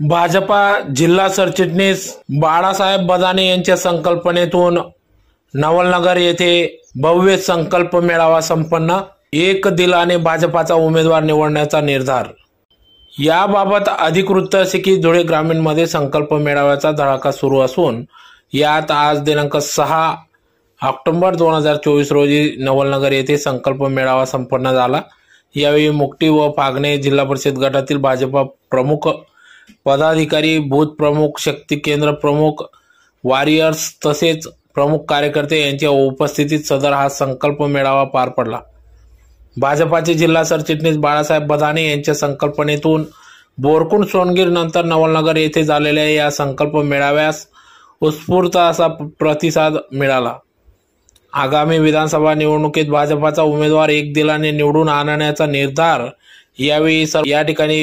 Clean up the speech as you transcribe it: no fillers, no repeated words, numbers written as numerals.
भाजपा जिल्हा सरचिटणीस बाळासाहेब बदाने यांच्या संकल्पनेतून नवलनगर येथे भव्य संकल्प मेळावा संपन्न। एक दिलाने भाजपाचा उमेदवार निवडण्याचा निर्धार। याबाबत अधिक वृत्त असे की धुळे ग्रामीण मध्ये संकल्प मेळाव्याचा धडाका सुरू असून यात आज दिनांक 6 ऑक्टोबर 2024 रोजी नवलनगर येथे संकल्प मेळावा संपन्न झाला। यावेळी मुक्टी व फागणे जिल्हा परिषद गटातील भाजपा प्रमुख पदाधिकारी, बूथ प्रमुख, शक्ती केंद्र प्रमुख, वॉरियर्स तसेच प्रमुख कार्यकर्ते यांच्या उपस्थितीत सदर हा संकल्प मेळावा पार पडला। भाजपाचे जिल्हा सरचिटणीस बाळासाहेब बदाने यांच्या संकल्पनेतून बोरकुंड सोनगीर नंतर नवलनगर येथे झालेल्या या संकल्प मेळाव्यास उत्स्फूर्त असा प्रतिसाद मिळाला। आगामी विधानसभा निवडणुकीत भाजपाचा उमेदवार एक दिलाने निवडून आणण्याचा निर्धार यावेळी या ठिकाणी